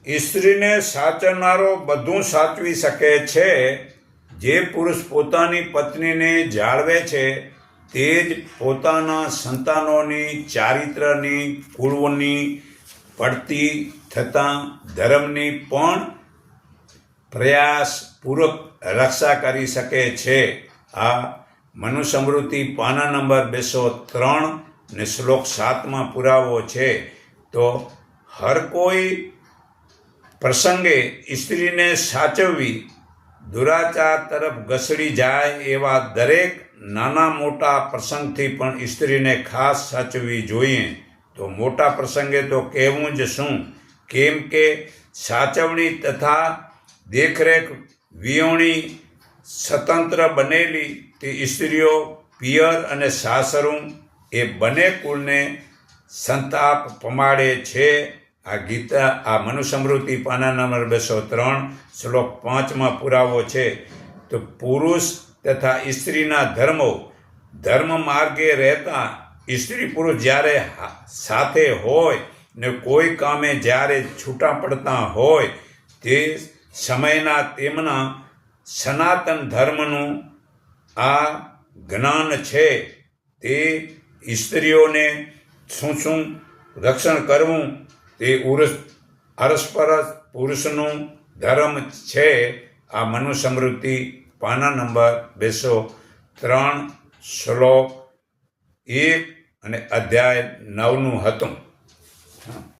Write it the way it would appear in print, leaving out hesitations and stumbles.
સ્ત્રીને સાચવનારો બધું સાચવી શકે છે. જે પુરુષ પોતાની પત્નીને જાળવે છે તે જ પોતાના સંતાનોની ચારિત્રની કુળની પડતી થતાં ધર્મની પણ પ્રયાસપૂર્વક રક્ષા કરી શકે છે. આ મનુસ્મૃતિ પાના નંબર 203 ને શ્લોક 7માં પુરાવો છે. તો હર કોઈ પ્રસંગે સ્ત્રીને સાચવવી દુરાચાર તરફ ઘસડી જાય એવા દરેક નાના મોટા પ્રસંગથી પણ સ્ત્રીને ખાસ સાચવવી જોઈએ. તો મોટા પ્રસંગે તો કહેવું જ શું, કેમ કે સાચવણી તથા દેખરેખ વિહોણી સ્વતંત્ર બનેલી તે સ્ત્રીઓ પિયર અને સાસરું એ બંને કુળને સંતાપ પમાડે છે. આ મનુસ્મૃતિ પાના નંબર 203 શ્લોક 5માં પુરાવો છે. તો પુરુષ તથા સ્ત્રીના ધર્મ માર્ગે રહેતા સ્ત્રી પુરુષ જ્યારે સાથે હોય ને કોઈ કામે જ્યારે છૂટા પડતા હોય તે સમયના તેમના સનાતન ધર્મનું આ જ્ઞાન છે. તે સ્ત્રીઓને શું રક્ષણ કરવું તે અરસપરસ પુરુષનું ધર્મ છે. આ મનુસ્મૃતિ પાના નંબર 203 શ્લોક 1 અને અધ્યાય 9નું હતું.